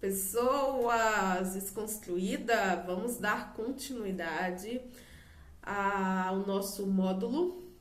Pessoas desconstruída, vamos dar continuidade ao nosso módulo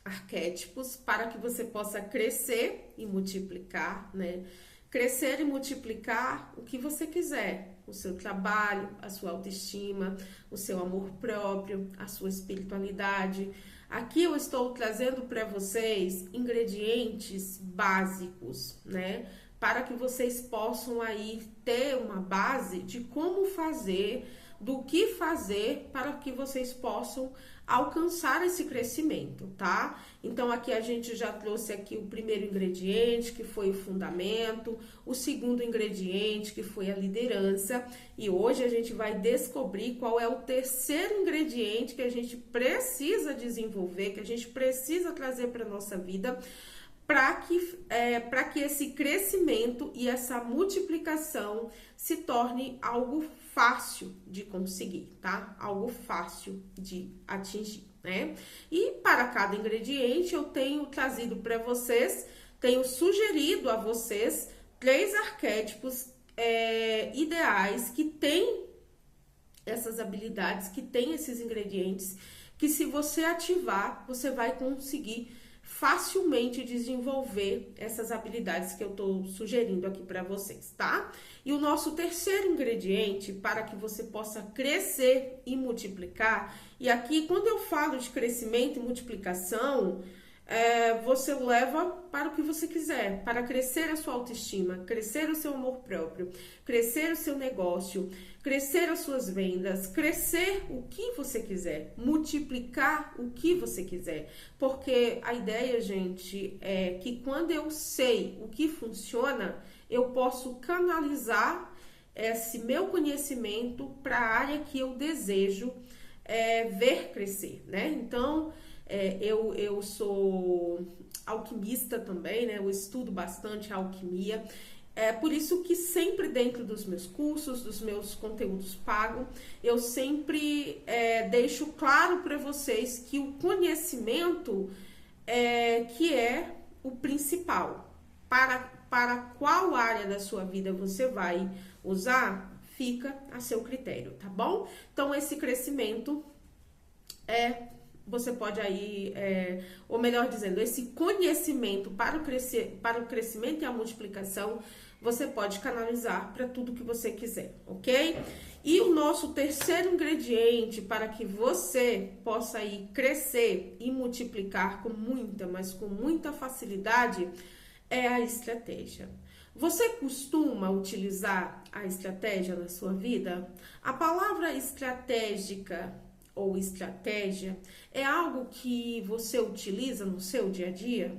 arquétipos para que você possa crescer e multiplicar, né? Crescer e multiplicar o que você quiser, o seu trabalho, a sua autoestima, o seu amor próprio, a sua espiritualidade. Aqui eu estou trazendo para vocês ingredientes básicos, né? Para que vocês possam aí ter uma base de como fazer, do que fazer para que vocês possam alcançar esse crescimento, tá? Então aqui a gente já trouxe aqui o primeiro ingrediente, que foi o fundamento, o segundo ingrediente, que foi a liderança, e hoje a gente vai descobrir qual é o terceiro ingrediente que a gente precisa desenvolver, que a gente precisa trazer para nossa vida, para que esse crescimento e essa multiplicação se torne algo fácil de conseguir, tá? Algo fácil de atingir, né? E para cada ingrediente eu tenho trazido para vocês, tenho sugerido a vocês 3 arquétipos ideais que têm essas habilidades, que têm esses ingredientes, que se você ativar, você vai conseguir facilmente desenvolver essas habilidades que eu estou sugerindo aqui para vocês, tá? E o nosso terceiro ingrediente para que você possa crescer e multiplicar, e aqui quando eu falo de crescimento e multiplicação, você leva para o que você quiser, para crescer a sua autoestima, crescer o seu amor próprio, crescer o seu negócio, crescer as suas vendas, crescer o que você quiser, multiplicar o que você quiser. Porque a ideia, gente, é que quando eu sei o que funciona, eu posso canalizar esse meu conhecimento para a área que eu desejo ver crescer, né? Então, eu sou alquimista também, né? Eu estudo bastante a alquimia. É por isso que sempre dentro dos meus cursos, dos meus conteúdos pagos, eu sempre deixo claro para vocês que o conhecimento que é o principal. Para qual área da sua vida você vai usar, fica a seu critério, tá bom? Então, esse crescimento você pode aí, ou melhor dizendo, esse conhecimento para o crescimento e a multiplicação, você pode canalizar para tudo que você quiser, ok? E o nosso terceiro ingrediente para que você possa aí crescer e multiplicar com muita, mas com muita facilidade, é a estratégia. Você costuma utilizar a estratégia na sua vida? A palavra estratégica ou estratégia é algo que você utiliza no seu dia a dia?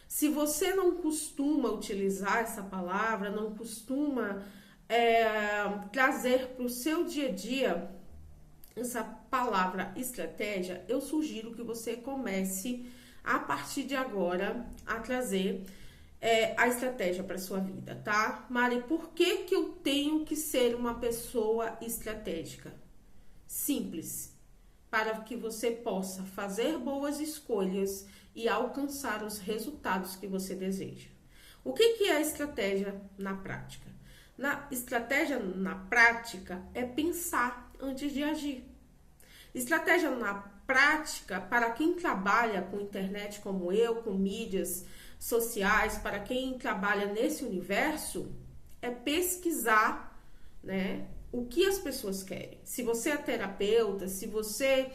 Se você não costuma utilizar essa palavra, não costuma trazer para o seu dia a dia essa palavra estratégia, eu sugiro que você comece a partir de agora a trazer a estratégia para sua vida, tá? Mari, por que eu tenho que ser uma pessoa estratégica? Simples. Para que você possa fazer boas escolhas e alcançar os resultados que você deseja. O que é a estratégia na prática? Estratégia na prática é pensar antes de agir. Estratégia na prática, para quem trabalha com internet como eu, com mídias sociais, para quem trabalha nesse universo, é pesquisar, né? O que as pessoas querem. Se você é terapeuta, se você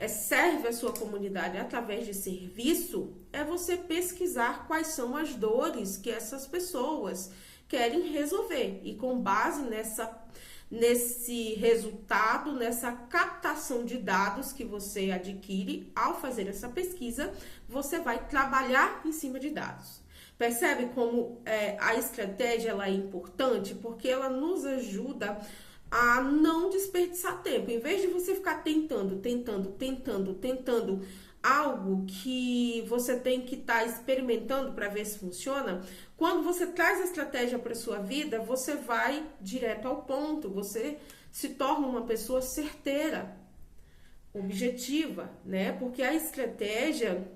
serve a sua comunidade através de serviço, é você pesquisar quais são as dores que essas pessoas querem resolver. E com base nesse resultado, nessa captação de dados que você adquire ao fazer essa pesquisa, você vai trabalhar em cima de dados. Percebe como a estratégia ela é importante? Porque ela nos ajuda a não desperdiçar tempo. Em vez de você ficar tentando algo que você tem que estar experimentando para ver se funciona, quando você traz a estratégia para sua vida, você vai direto ao ponto, você se torna uma pessoa certeira, objetiva, né? Porque a estratégia,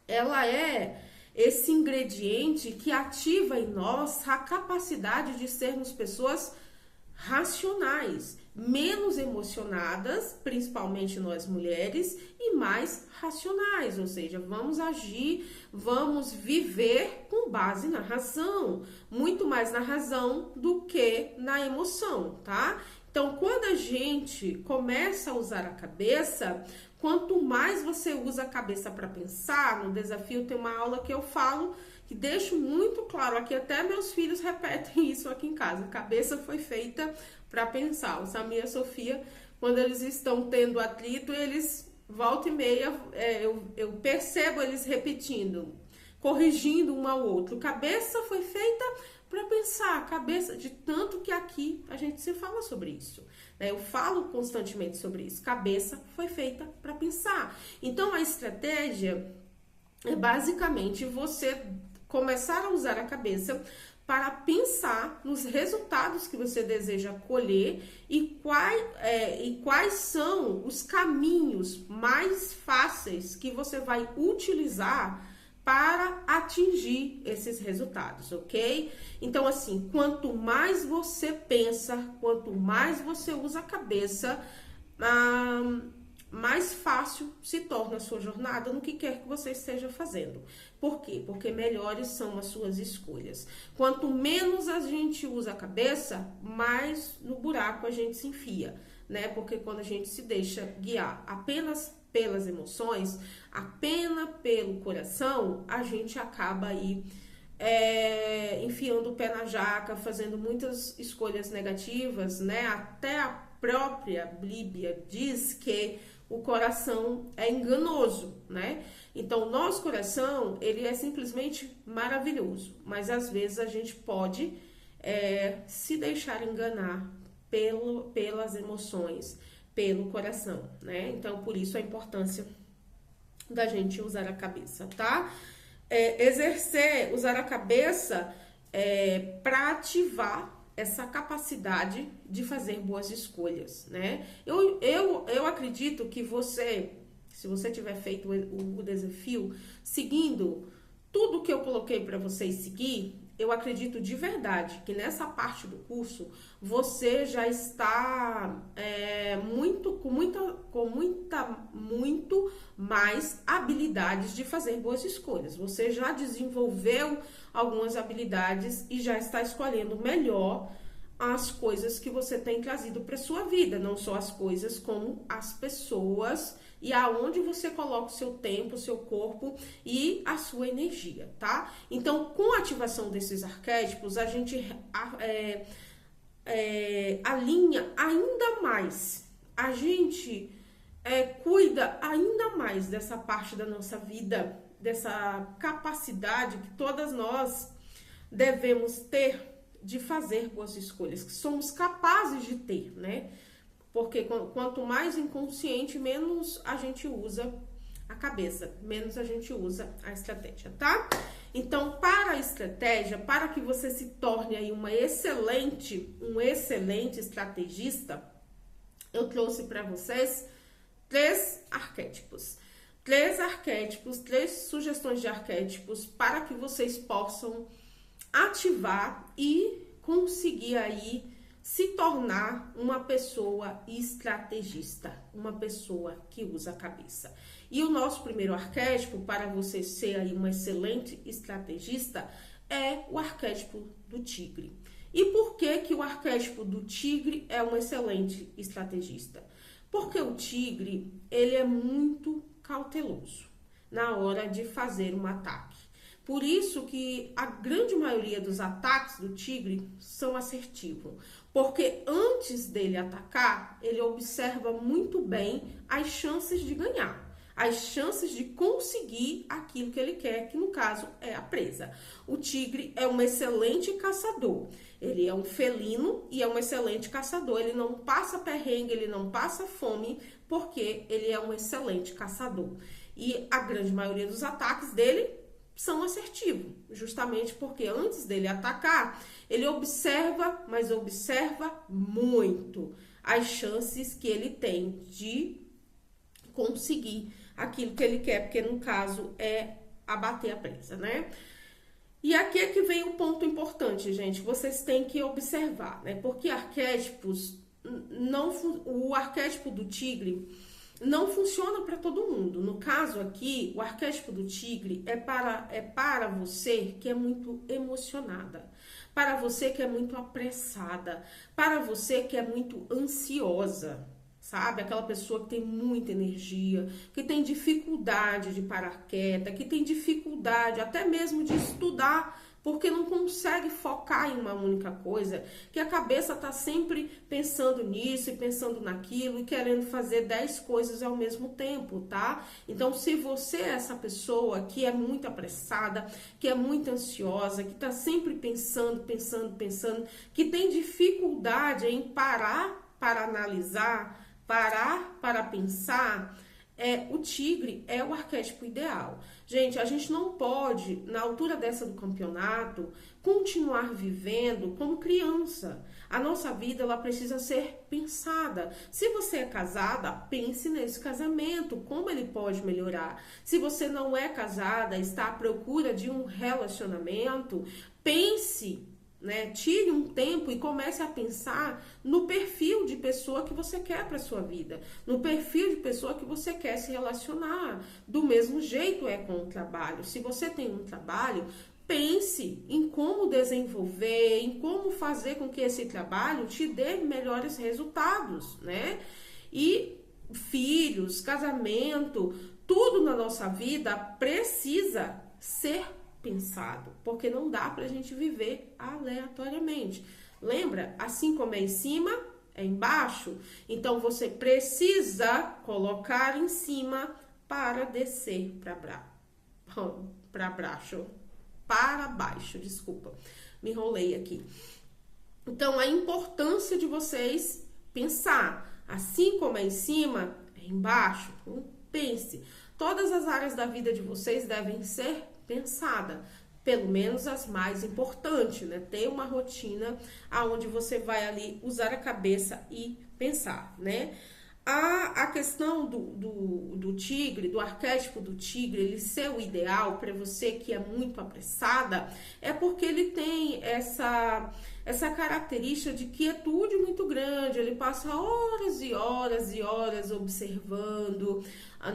ela é esse ingrediente que ativa em nós a capacidade de sermos pessoas racionais, menos emocionadas, principalmente nós mulheres, e mais racionais, ou seja, vamos agir, vamos viver com base na razão, muito mais na razão do que na emoção, tá? Então, quando a gente começa a usar a cabeça, quanto mais você usa a cabeça para pensar, no desafio tem uma aula que eu falo, que deixo muito claro aqui, até meus filhos repetem isso aqui em casa, a cabeça foi feita para pensar. O Samir e a Sofia, quando eles estão tendo atrito, eles volta e meia, eu percebo eles repetindo, corrigindo um ao outro. Cabeça foi feita para pensar, cabeça, de tanto que aqui a gente se fala sobre isso, né? Eu falo constantemente sobre isso. Cabeça foi feita para pensar. Então a estratégia é basicamente você começar a usar a cabeça para pensar nos resultados que você deseja colher e quais são os caminhos mais fáceis que você vai utilizar para atingir esses resultados, ok? Então, assim, quanto mais você pensa, quanto mais você usa a cabeça, mais fácil se torna a sua jornada no que quer que você esteja fazendo. Por quê? Porque melhores são as suas escolhas. Quanto menos a gente usa a cabeça, mais no buraco a gente se enfia, né? Porque quando a gente se deixa guiar apenas pelas emoções, apenas pelo coração, a gente acaba aí enfiando o pé na jaca, fazendo muitas escolhas negativas, né? Até a própria Bíblia diz que o coração é enganoso, né? Então, o nosso coração, ele é simplesmente maravilhoso, mas às vezes a gente pode se deixar enganar pelas emoções, pelo coração, né? Então, por isso a importância da gente usar a cabeça, tá? Usar a cabeça para ativar essa capacidade de fazer boas escolhas, né? Eu acredito que se você tiver feito o desafio, seguindo tudo que eu coloquei para vocês seguir, eu acredito de verdade que nessa parte do curso você já está muito mais habilidades de fazer boas escolhas. Você já desenvolveu algumas habilidades e já está escolhendo melhor as coisas que você tem trazido para sua vida, não só as coisas, como as pessoas e aonde você coloca o seu tempo, o seu corpo e a sua energia, tá? Então, com a ativação desses arquétipos, a gente alinha ainda mais, a gente cuida ainda mais dessa parte da nossa vida, dessa capacidade que todas nós devemos ter de fazer boas escolhas, que somos capazes de ter, né? Porque quanto mais inconsciente, menos a gente usa a cabeça, menos a gente usa a estratégia, tá? Então, para a estratégia, para que você se torne aí um excelente estrategista, eu trouxe para vocês 3 arquétipos. 3 sugestões de arquétipos para que vocês possam ativar e conseguir aí se tornar uma pessoa estrategista, uma pessoa que usa a cabeça. E o nosso primeiro arquétipo, para você ser aí uma excelente estrategista, é o arquétipo do tigre. E por que o arquétipo do tigre é um excelente estrategista? Porque o tigre, ele é muito cauteloso na hora de fazer um ataque. Por isso que a grande maioria dos ataques do tigre são assertivos. Porque antes dele atacar, ele observa muito bem as chances de ganhar. As chances de conseguir aquilo que ele quer, que no caso é a presa. O tigre é um excelente caçador. Ele é um felino e é um excelente caçador. Ele não passa perrengue, ele não passa fome, porque ele é um excelente caçador. E a grande maioria dos ataques dele são assertivos, justamente porque antes dele atacar, ele observa, mas observa muito as chances que ele tem de conseguir aquilo que ele quer, porque no caso é abater a presa, né? E aqui é que vem o ponto importante, gente, que vocês têm que observar, né? Porque arquétipos, o arquétipo do tigre não funciona para todo mundo. No caso aqui, o arquétipo do tigre é para você que é muito emocionada, para você que é muito apressada, para você que é muito ansiosa. Sabe? Aquela pessoa que tem muita energia, que tem dificuldade de parar quieta, que tem dificuldade até mesmo de estudar, porque não consegue focar em uma única coisa, que a cabeça tá sempre pensando nisso e pensando naquilo e querendo fazer 10 coisas ao mesmo tempo, tá? Então, se você é essa pessoa que é muito apressada, que é muito ansiosa, que tá sempre pensando, que tem dificuldade em parar para analisar, parar para pensar, o tigre é o arquétipo ideal. Gente, a gente não pode, na altura dessa do campeonato, continuar vivendo como criança. A nossa vida, ela precisa ser pensada. Se você é casada, pense nesse casamento, como ele pode melhorar. Se você não é casada, está à procura de um relacionamento, pense, né? Tire um tempo e comece a pensar no perfil de pessoa que você quer para sua vida, no perfil de pessoa que você quer se relacionar. Do mesmo jeito é com o trabalho. Se você tem um trabalho, pense em como desenvolver, em como fazer com que esse trabalho te dê melhores resultados, né? E filhos, casamento, tudo na nossa vida precisa ser pensado, porque não dá pra gente viver aleatoriamente. Lembra? Assim como é em cima, é embaixo. Então, você precisa colocar em cima para descer para baixo, desculpa, me enrolei aqui. Então, a importância de vocês pensar, assim como é em cima, é embaixo. Pense. Todas as áreas da vida de vocês devem ser pensada, pelo menos as mais importantes, né? Ter uma rotina aonde você vai ali usar a cabeça e pensar, né? A questão do tigre, do arquétipo do tigre, ele ser o ideal para você que é muito apressada, é porque ele tem essa característica de quietude muito grande. Ele passa horas e horas e horas observando,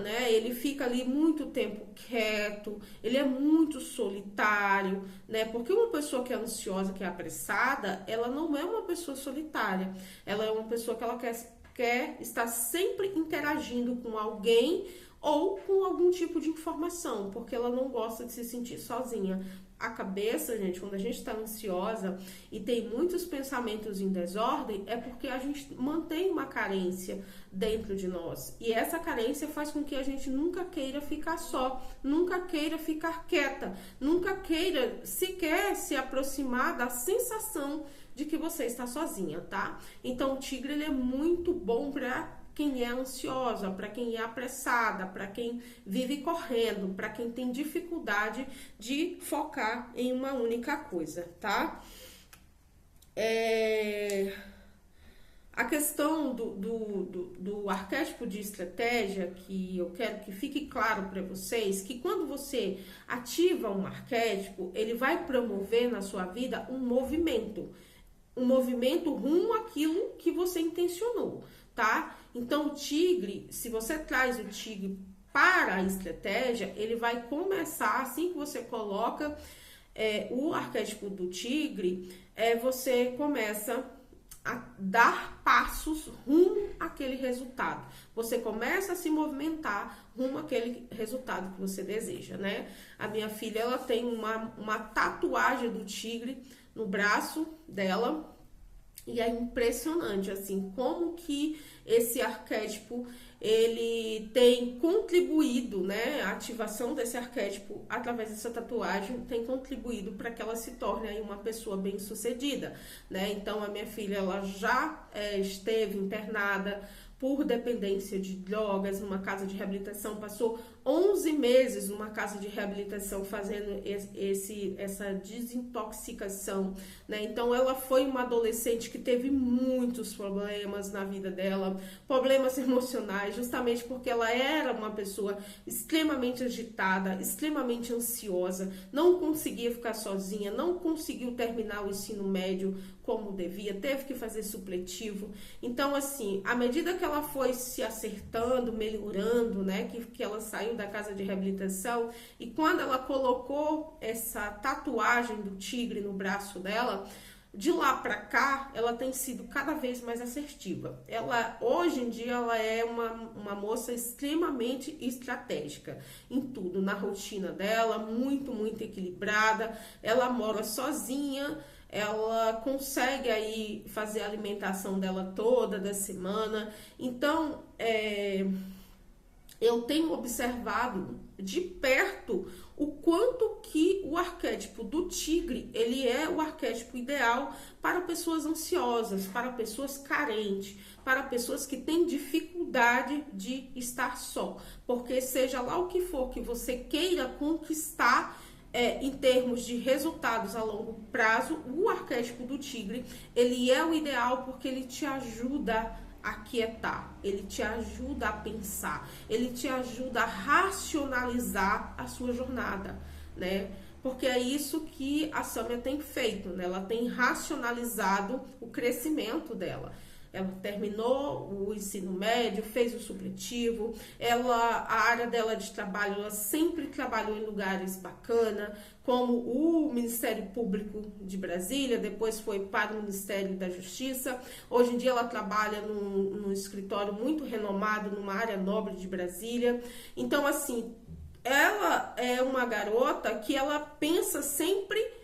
né? Ele fica ali muito tempo quieto, ele é muito solitário, né? Porque uma pessoa que é ansiosa, que é apressada, ela não é uma pessoa solitária, ela é uma pessoa que ela quer estar sempre interagindo com alguém ou com algum tipo de informação, porque ela não gosta de se sentir sozinha. A cabeça, gente, quando a gente está ansiosa e tem muitos pensamentos em desordem, é porque a gente mantém uma carência dentro de nós. E essa carência faz com que a gente nunca queira ficar só, nunca queira ficar quieta, nunca queira sequer se aproximar da sensação de que você está sozinha, tá? Então, o tigre, ele é muito bom para quem é ansiosa, para quem é apressada, para quem vive correndo, para quem tem dificuldade de focar em uma única coisa, tá? A questão do arquétipo de estratégia, que eu quero que fique claro para vocês, que quando você ativa um arquétipo, ele vai promover na sua vida um movimento rumo àquilo que você intencionou, tá? Então, o tigre, se você traz o tigre para a estratégia, ele vai começar, assim que você coloca o arquétipo do tigre, você começa a dar passos rumo àquele resultado. Você começa a se movimentar rumo àquele resultado que você deseja, né? A minha filha, ela tem uma tatuagem do tigre no braço dela, e é impressionante, assim, como que esse arquétipo, ele tem contribuído, né, a ativação desse arquétipo através dessa tatuagem tem contribuído para que ela se torne aí uma pessoa bem-sucedida, né? Então, a minha filha, ela já esteve internada por dependência de drogas numa casa de reabilitação, passou 11 meses numa casa de reabilitação fazendo essa desintoxicação, né? Então ela foi uma adolescente que teve muitos problemas na vida dela, problemas emocionais, justamente porque ela era uma pessoa extremamente agitada, extremamente ansiosa, não conseguia ficar sozinha, não conseguiu terminar o ensino médio como devia, teve que fazer supletivo. Então, assim, à medida que ela foi se acertando, melhorando, né, que ela saiu da casa de reabilitação, e quando ela colocou essa tatuagem do tigre no braço dela, de lá para cá, ela tem sido cada vez mais assertiva. Ela, hoje em dia, ela é uma moça extremamente estratégica em tudo, na rotina dela, muito equilibrada. Ela mora sozinha, ela consegue aí fazer a alimentação dela toda da semana. Então, eu tenho observado de perto o quanto que o arquétipo do tigre, ele é o arquétipo ideal para pessoas ansiosas, para pessoas carentes, para pessoas que têm dificuldade de estar só. Porque seja lá o que for que você queira conquistar, em termos de resultados a longo prazo, o arquétipo do tigre, ele é o ideal porque ele te ajuda a quietar, ele te ajuda a pensar, ele te ajuda a racionalizar a sua jornada, né? Porque é isso que a Sâmia tem feito, né? Ela tem racionalizado o crescimento dela. Ela terminou o ensino médio, fez o supletivo, a área dela de trabalho, ela sempre trabalhou em lugares bacanas, como o Ministério Público de Brasília, depois foi para o Ministério da Justiça. Hoje em dia ela trabalha num escritório muito renomado, numa área nobre de Brasília. Então, assim, ela é uma garota que ela pensa sempre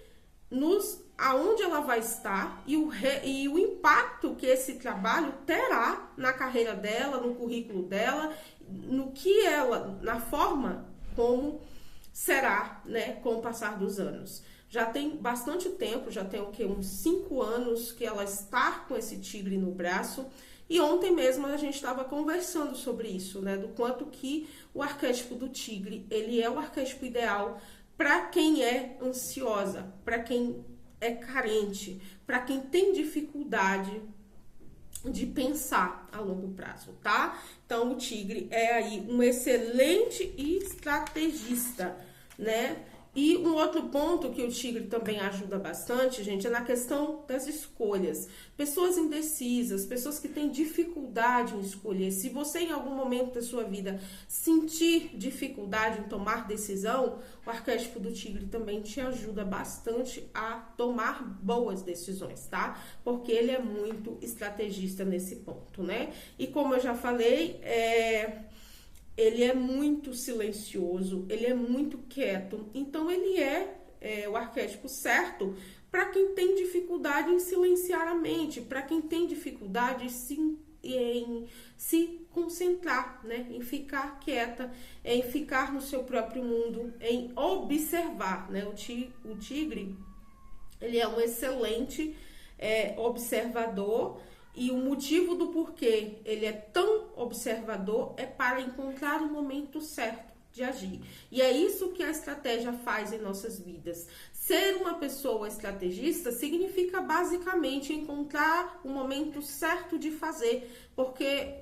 aonde ela vai estar e o impacto que esse trabalho terá na carreira dela, no currículo dela, na forma como será, né, com o passar dos anos. Já tem bastante tempo, já tem uns 5 anos que ela está com esse tigre no braço. E ontem mesmo a gente estava conversando sobre isso, né, do quanto que o arquétipo do tigre, ele é o arquétipo ideal para quem é ansiosa, para quem é carente, para quem tem dificuldade de pensar a longo prazo, tá? Então, o tigre é aí um excelente estrategista, né? E um outro ponto que o tigre também ajuda bastante, gente, é na questão das escolhas. Pessoas indecisas, pessoas que têm dificuldade em escolher. Se você em algum momento da sua vida sentir dificuldade em tomar decisão, o arquétipo do tigre também te ajuda bastante a tomar boas decisões, tá? Porque ele é muito estrategista nesse ponto, né? E como eu já falei, ele é muito silencioso, ele é muito quieto, então ele é o arquétipo certo para quem tem dificuldade em silenciar a mente, para quem tem dificuldade em se concentrar, né? Em ficar quieta, em ficar no seu próprio mundo, em observar, né? O tigre, ele é um excelente observador. E o motivo do porquê ele é tão observador é para encontrar o momento certo de agir. E é isso que a estratégia faz em nossas vidas. Ser uma pessoa estrategista significa basicamente encontrar o momento certo de fazer, porque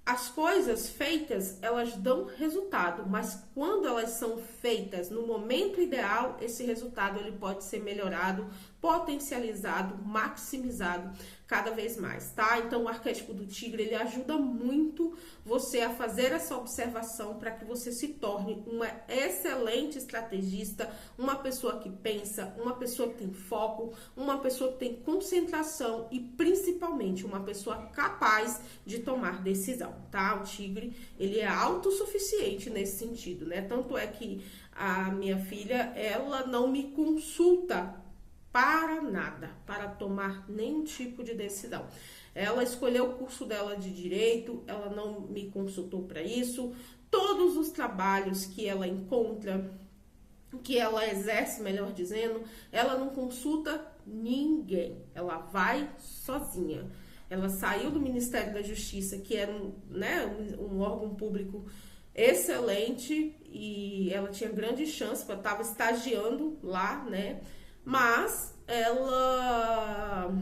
as coisas feitas, elas dão resultado, mas quando elas são feitas no momento ideal, esse resultado ele pode ser melhorado, potencializado, maximizado cada vez mais, tá? Então, o arquétipo do tigre, ele ajuda muito você a fazer essa observação para que você se torne uma excelente estrategista, uma pessoa que pensa, uma pessoa que tem foco, uma pessoa que tem concentração e, principalmente, uma pessoa capaz de tomar decisão, tá? O tigre, ele é autossuficiente nesse sentido, né? Tanto é que a minha filha, ela não me consulta para nada, para tomar nenhum tipo de decisão. Ela escolheu o curso dela de direito, ela não me consultou para isso. Todos os trabalhos que ela encontra, que ela exerce, melhor dizendo, ela não consulta ninguém. Ela vai sozinha. Ela saiu do Ministério da Justiça, que era um órgão público excelente, e ela tinha grande chance, porque eu estava estagiando lá, né? Mas ela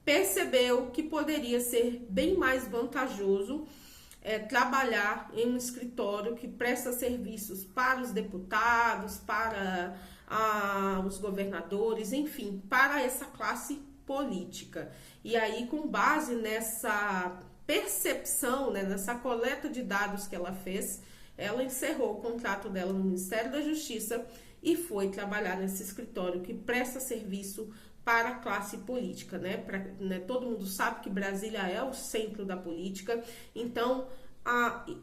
percebeu que poderia ser bem mais vantajoso trabalhar em um escritório que presta serviços para os deputados, para os governadores, enfim, para essa classe política. E aí, com base nessa percepção, né, nessa coleta de dados que ela fez, ela encerrou o contrato dela no Ministério da Justiça e foi trabalhar nesse escritório que presta serviço para a classe política, né? Todo mundo sabe que Brasília é o centro da política, então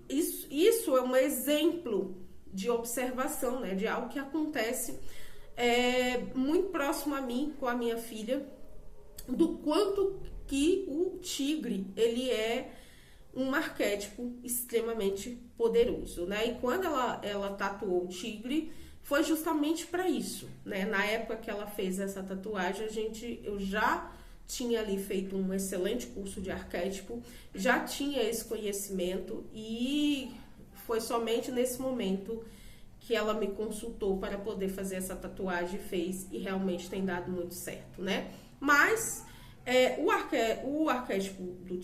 isso é um exemplo de observação, né? De algo que acontece muito próximo a mim, com a minha filha, do quanto que o tigre, ele é um arquétipo extremamente poderoso, né? E quando ela tatuou o tigre, foi justamente para isso, né? Na época que ela fez essa tatuagem, eu já tinha ali feito um excelente curso de arquétipo, já tinha esse conhecimento e foi somente nesse momento que ela me consultou para poder fazer essa tatuagem, fez e realmente tem dado muito certo, né? Mas o arquétipo do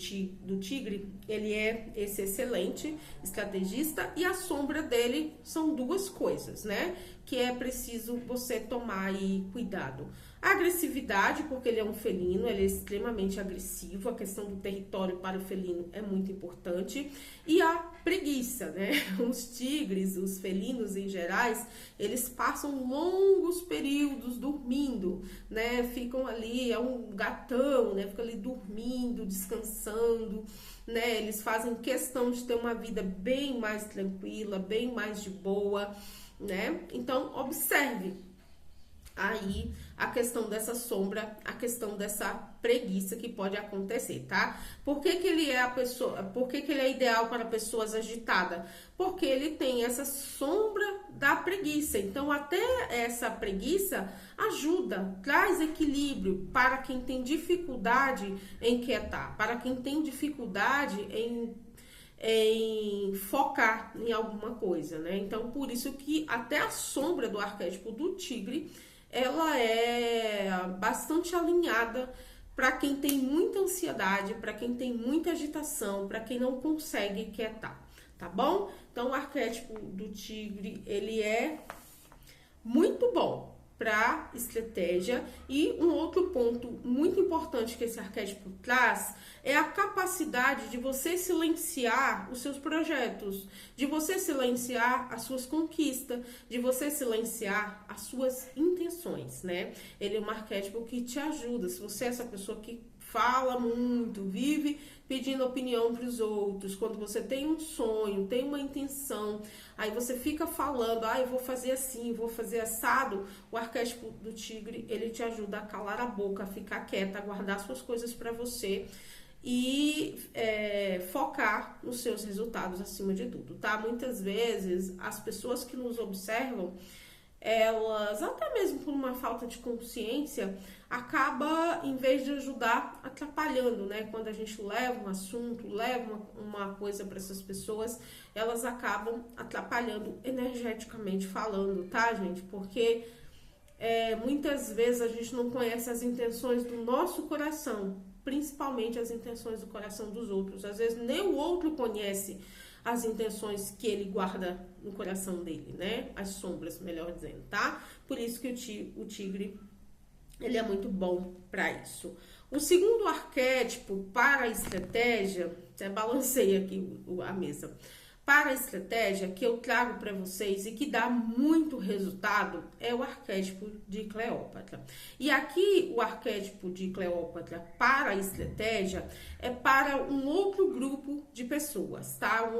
tigre, ele é esse excelente estrategista e a sombra dele são duas coisas, né? Que é preciso você tomar aí cuidado. A agressividade, porque ele é um felino, ele é extremamente agressivo, a questão do território para o felino é muito importante. E a preguiça, né? Os tigres, os felinos em gerais, eles passam longos períodos dormindo, né? Ficam ali, é um gatão, né? Fica ali dormindo, descansando, né? Eles fazem questão de ter uma vida bem mais tranquila, bem mais de boa, né? Então, observe aí a questão dessa sombra, a questão dessa preguiça que pode acontecer, tá? Por que ele é ideal para pessoas agitadas? Porque ele tem essa sombra da preguiça. Então, até essa preguiça ajuda, traz equilíbrio para quem tem dificuldade em quietar, para quem tem dificuldade em focar em alguma coisa, né? Então, por isso que até a sombra do arquétipo do tigre, ela é bastante alinhada para quem tem muita ansiedade, para quem tem muita agitação, para quem não consegue quietar, tá bom? Então, o arquétipo do tigre, ele é muito bom para estratégia. E um outro ponto muito importante que esse arquétipo traz é a capacidade de você silenciar os seus projetos, de você silenciar as suas conquistas, de você silenciar as suas intenções, né? Ele é um arquétipo que te ajuda. Se você é essa pessoa que fala muito, vive pedindo opinião para os outros, quando você tem um sonho, tem uma intenção, aí você fica falando, eu vou fazer assim, vou fazer assado, o arquétipo do tigre, ele te ajuda a calar a boca, a ficar quieta, a guardar suas coisas para você e focar nos seus resultados acima de tudo, tá? Muitas vezes, as pessoas que nos observam, elas, até mesmo por uma falta de consciência, acaba, em vez de ajudar, atrapalhando, né? Quando a gente leva um assunto, leva uma coisa para essas pessoas, elas acabam atrapalhando energeticamente falando, tá, gente? Porque muitas vezes a gente não conhece as intenções do nosso coração, principalmente as intenções do coração dos outros. Às vezes nem o outro conhece as intenções que ele guarda no coração dele, né? As sombras, melhor dizendo, tá? Por isso que o tigre, ele é muito bom para isso. O segundo arquétipo para a estratégia, até balancei aqui a mesa, para a estratégia que eu trago para vocês e que dá muito resultado é o arquétipo de Cleópatra. E aqui o arquétipo de Cleópatra para a estratégia é para um outro grupo de pessoas, tá? Um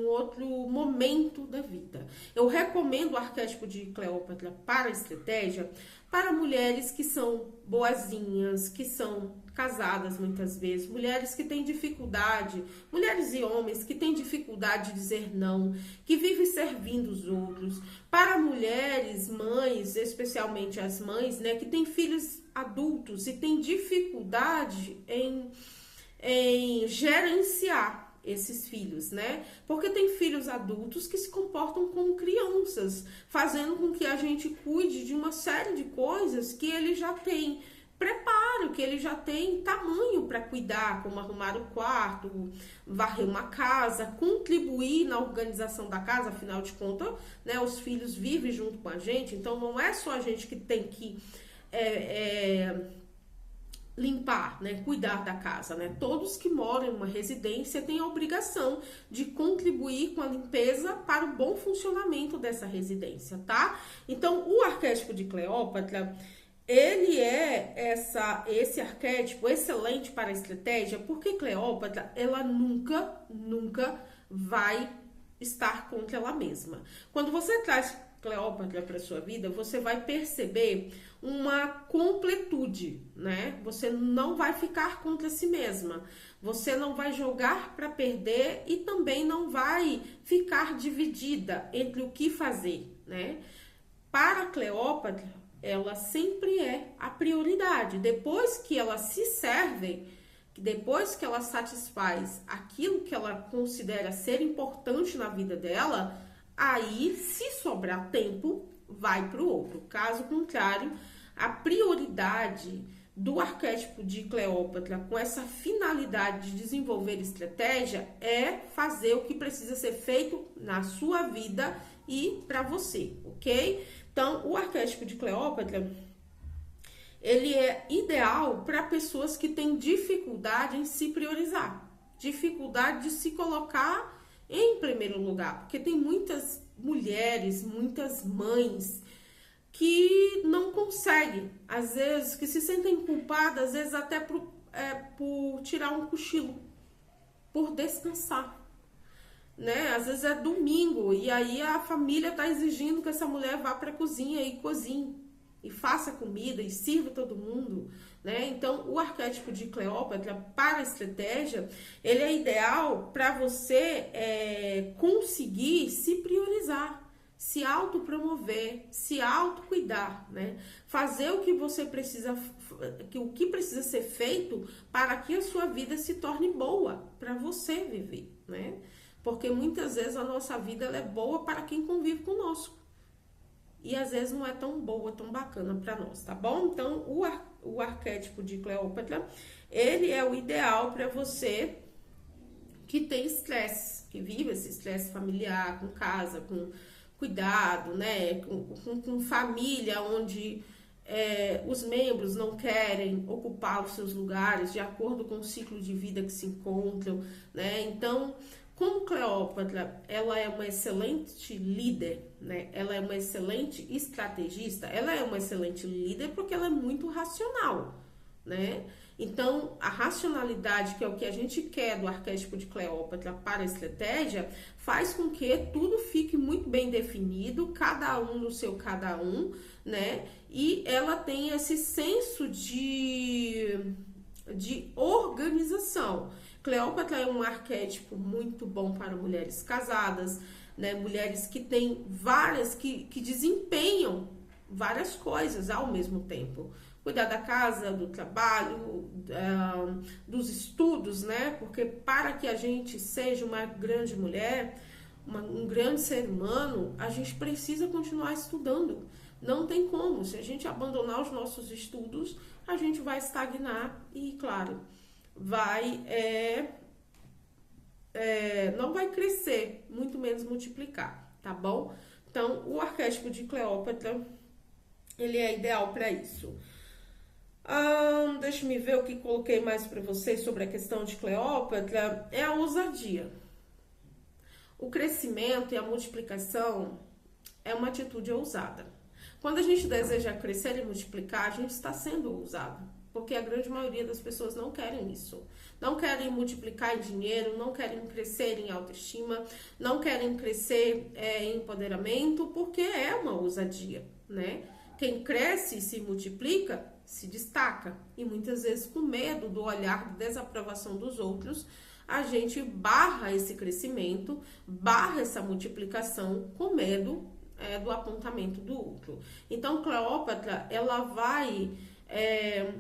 outro momento da vida. Eu recomendo o arquétipo de Cleópatra para a estratégia para mulheres que são boazinhas, que são casadas muitas vezes, mulheres que têm dificuldade, mulheres e homens que têm dificuldade de dizer não, que vivem servindo os outros, para mulheres, mães, especialmente as mães, né, que têm filhos adultos e têm dificuldade em gerenciar esses filhos, né? Porque tem filhos adultos que se comportam como crianças, fazendo com que a gente cuide de uma série de coisas que ele já tem preparo, que ele já tem tamanho para cuidar, como arrumar o quarto, varrer uma casa, contribuir na organização da casa, afinal de contas, né, os filhos vivem junto com a gente, então não é só a gente que tem que limpar, né, cuidar da casa, né? Todos que moram em uma residência têm a obrigação de contribuir com a limpeza para o bom funcionamento dessa residência, tá? Então, o arquétipo de Cleópatra, ele é esse arquétipo excelente para a estratégia, porque Cleópatra, ela nunca vai estar contra ela mesma. Quando você traz Cleópatra para sua vida, você vai perceber uma completude, né? Você não vai ficar contra si mesma. Você não vai jogar para perder e também não vai ficar dividida entre o que fazer, né? Para Cleópatra, ela sempre é a prioridade. Depois que ela se serve, depois que ela satisfaz aquilo que ela considera ser importante na vida dela, aí, se sobrar tempo, vai para o outro. Caso contrário, a prioridade do arquétipo de Cleópatra, com essa finalidade de desenvolver estratégia, é fazer o que precisa ser feito na sua vida e para você, ok? Então, o arquétipo de Cleópatra, ele é ideal para pessoas que têm dificuldade em se priorizar, dificuldade de se colocar em primeiro lugar, porque tem muitas mulheres, muitas mães que não conseguem, às vezes, que se sentem culpadas, às vezes até por tirar um cochilo, por descansar, né? Às vezes é domingo e aí a família tá exigindo que essa mulher vá para a cozinha e cozinhe, e faça comida e sirva todo mundo, né? Então, o arquétipo de Cleópatra para a estratégia, ele é ideal para você conseguir se priorizar, se autopromover, se autocuidar, né? Fazer o que você precisa, o que precisa ser feito para que a sua vida se torne boa para você viver, né? Porque muitas vezes a nossa vida ela é boa para quem convive conosco. E às vezes não é tão boa, tão bacana para nós, tá bom? Então, o arquétipo de Cleópatra, ele é o ideal para você que tem estresse, que vive esse estresse familiar, com casa, com cuidado, né? Com família, onde os membros não querem ocupar os seus lugares de acordo com o ciclo de vida que se encontram, né? Então, como Cleópatra, ela é uma excelente líder, né? Ela é uma excelente estrategista, ela é uma excelente líder porque ela é muito racional, né? Então, a racionalidade, que é o que a gente quer do arquétipo de Cleópatra para a estratégia, faz com que tudo fique muito bem definido, cada um no seu cada um, né? E ela tem esse senso de organização. Cleópatra é um arquétipo muito bom para mulheres casadas, né? Mulheres que têm que desempenham várias coisas ao mesmo tempo. Cuidar da casa, do trabalho, dos estudos, né? Porque para que a gente seja uma grande mulher, um grande ser humano, a gente precisa continuar estudando. Não tem como. Se a gente abandonar os nossos estudos, a gente vai estagnar e, claro, não vai crescer, muito menos multiplicar, tá bom? Então, o arquétipo de Cleópatra, ele é ideal para isso. Deixa eu ver o que coloquei mais para vocês sobre a questão de Cleópatra. É a ousadia. O crescimento e a multiplicação é uma atitude ousada. Quando a gente deseja crescer e multiplicar, a gente está sendo ousado. Porque a grande maioria das pessoas não querem isso. Não querem multiplicar em dinheiro, não querem crescer em autoestima, não querem crescer em empoderamento, porque é uma ousadia, né? Quem cresce e se multiplica, se destaca. E muitas vezes, com medo do olhar de desaprovação dos outros, a gente barra esse crescimento, barra essa multiplicação com medo do apontamento do outro. Então, Cleópatra, ela vai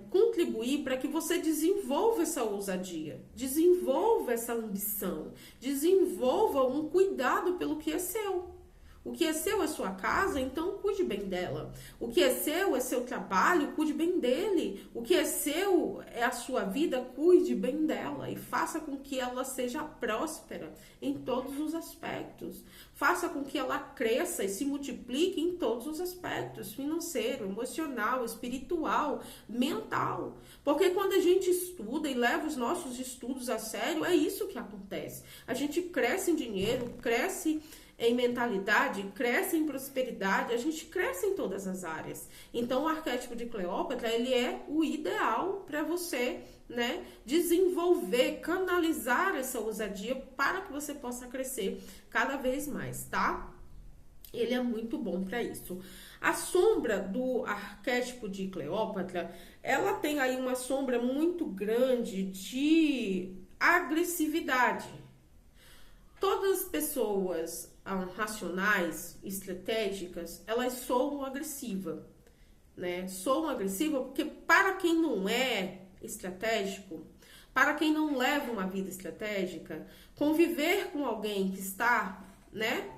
contribuir para que você desenvolva essa ousadia, desenvolva essa ambição, desenvolva um cuidado pelo que é seu. O que é seu é sua casa, então cuide bem dela. O que é seu trabalho, cuide bem dele. O que é seu é a sua vida, cuide bem dela e faça com que ela seja próspera em todos os aspectos. Faça com que ela cresça e se multiplique em todos os aspectos, financeiro, emocional, espiritual, mental. Porque quando a gente estuda e leva os nossos estudos a sério, é isso que acontece. A gente cresce em dinheiro, cresce em mentalidade, cresce em prosperidade, a gente cresce em todas as áreas. Então, o arquétipo de Cleópatra, ele é o ideal para você, né, desenvolver, canalizar essa ousadia para que você possa crescer cada vez mais, tá? Ele é muito bom para isso. A sombra do arquétipo de Cleópatra, ela tem aí uma sombra muito grande de agressividade. Todas as pessoas racionais, estratégicas, elas soam agressivas, né? Soam agressivas porque para quem não é estratégico, para quem não leva uma vida estratégica, conviver com alguém que está, né,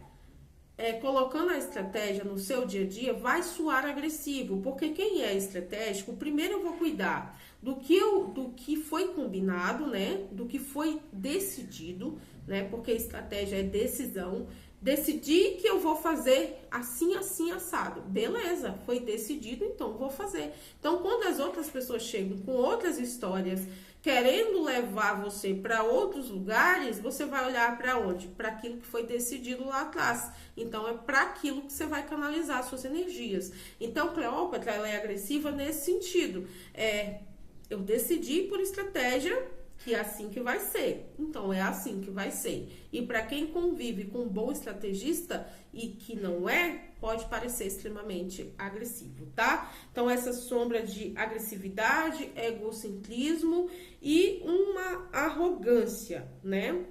colocando a estratégia no seu dia a dia vai soar agressivo, porque quem é estratégico, primeiro eu vou cuidar do que foi combinado, né, do que foi decidido, né, porque estratégia é decisão. Decidi que eu vou fazer assim, assim, assado. Beleza, foi decidido, então vou fazer. Então, quando as outras pessoas chegam com outras histórias, querendo levar você para outros lugares, você vai olhar para onde? Para aquilo que foi decidido lá atrás. Então, é para aquilo que você vai canalizar suas energias. Então, Cleópatra, ela é agressiva nesse sentido. Eu decidi por estratégia que é assim que vai ser. Então, é assim que vai ser. E para quem convive com um bom estrategista e que não é, pode parecer extremamente agressivo, tá? Então, essa sombra de agressividade, egocentrismo e uma arrogância, né?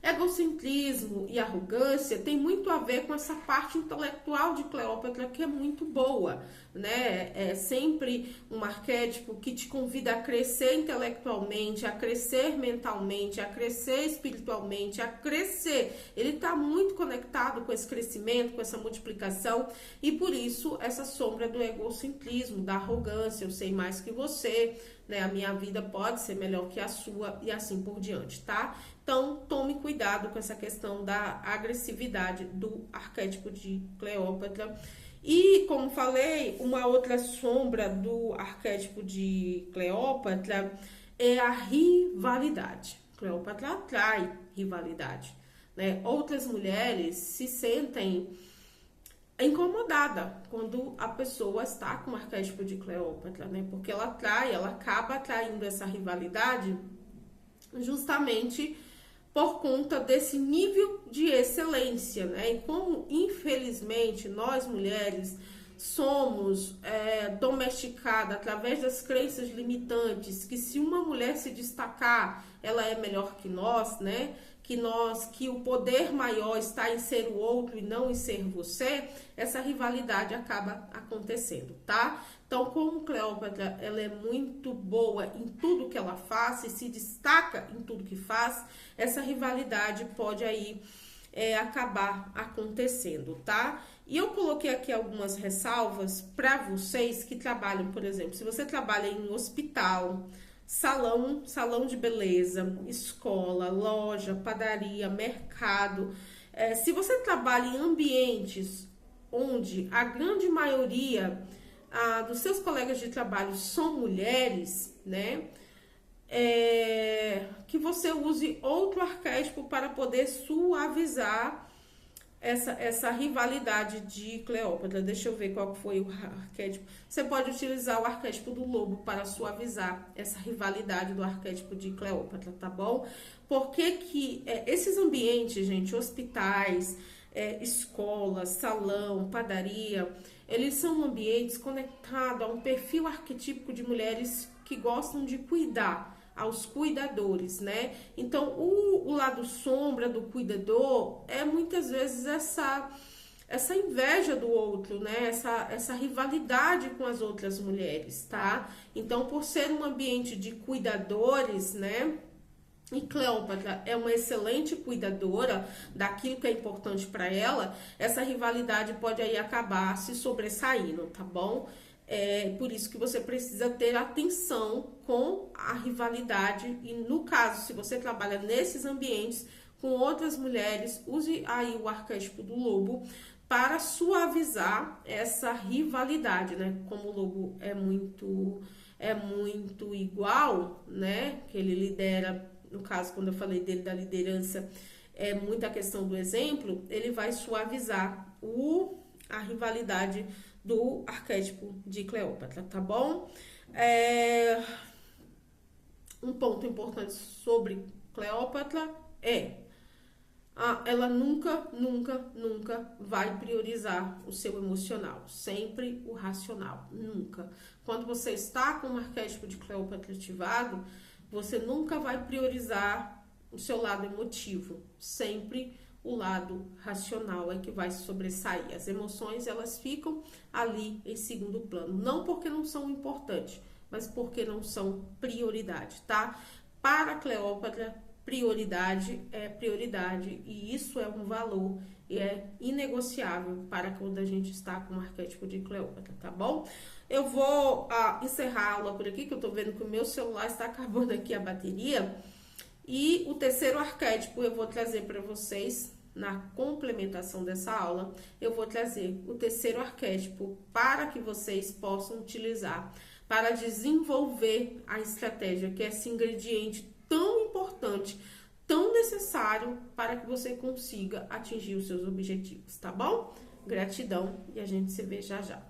Egocentrismo e arrogância tem muito a ver com essa parte intelectual de Cleópatra, que é muito boa, né? É sempre um arquétipo que te convida a crescer intelectualmente, a crescer mentalmente, a crescer espiritualmente, a crescer. Ele está muito conectado com esse crescimento, com essa multiplicação, e por isso essa sombra do egocentrismo, da arrogância, eu sei mais que você, né? A minha vida pode ser melhor que a sua e assim por diante, tá? Então, tome cuidado com essa questão da agressividade do arquétipo de Cleópatra. E, como falei, uma outra sombra do arquétipo de Cleópatra é a rivalidade. Cleópatra atrai rivalidade, né? Outras mulheres se sentem incomodadas quando a pessoa está com o arquétipo de Cleópatra, né? Porque ela acaba atraindo essa rivalidade justamente por conta desse nível de excelência, né? E como, infelizmente, nós mulheres somos domesticadas através das crenças limitantes, que se uma mulher se destacar, ela é melhor que nós, né? Que o poder maior está em ser o outro e não em ser você, essa rivalidade acaba acontecendo, tá? Então, como Cleópatra, ela é muito boa em tudo que ela faz e se destaca em tudo que faz, essa rivalidade pode aí acabar acontecendo, tá? E eu coloquei aqui algumas ressalvas para vocês que trabalham, por exemplo, se você trabalha em hospital, salão de beleza, escola, loja, padaria, mercado. Se você trabalha em ambientes onde a grande maioria dos seus colegas de trabalho são mulheres, né? Que você use outro arquétipo para poder suavizar essa rivalidade de Cleópatra. Deixa eu ver qual foi o arquétipo. Você pode utilizar o arquétipo do lobo para suavizar essa rivalidade do arquétipo de Cleópatra, tá bom? Porque que esses ambientes, gente, hospitais, escola, salão, padaria, eles são ambientes conectados a um perfil arquetípico de mulheres que gostam de cuidar, aos cuidadores, né? Então, o lado sombra do cuidador é muitas vezes essa inveja do outro, né? Essa rivalidade com as outras mulheres, tá? Então, por ser um ambiente de cuidadores, né? E Cleópatra é uma excelente cuidadora daquilo que é importante para ela, essa rivalidade pode aí acabar se sobressaindo, tá bom? É por isso que você precisa ter atenção com a rivalidade e no caso, se você trabalha nesses ambientes com outras mulheres, use aí o arquétipo do lobo para suavizar essa rivalidade, né? Como o lobo é muito igual, né? Que ele lidera, no caso, quando eu falei dele da liderança, é muita questão do exemplo, ele vai suavizar a rivalidade do arquétipo de Cleópatra, tá bom? Um ponto importante sobre Cleópatra ela nunca vai priorizar o seu emocional, sempre o racional, nunca. Quando você está com o arquétipo de Cleópatra ativado, você nunca vai priorizar o seu lado emotivo, sempre o lado racional é que vai sobressair. As emoções, elas ficam ali em segundo plano, não porque não são importantes, mas porque não são prioridade, tá? Para Cleópatra, prioridade é prioridade e isso é um valor e é inegociável para quando a gente está com o arquétipo de Cleópatra, tá bom? Eu vou encerrar a aula por aqui, que eu tô vendo que o meu celular está acabando aqui a bateria. E o terceiro arquétipo eu vou trazer para vocês na complementação dessa aula. Eu vou trazer o terceiro arquétipo para que vocês possam utilizar para desenvolver a estratégia, que é esse ingrediente tão importante, tão necessário para que você consiga atingir os seus objetivos, tá bom? Gratidão e a gente se vê já já.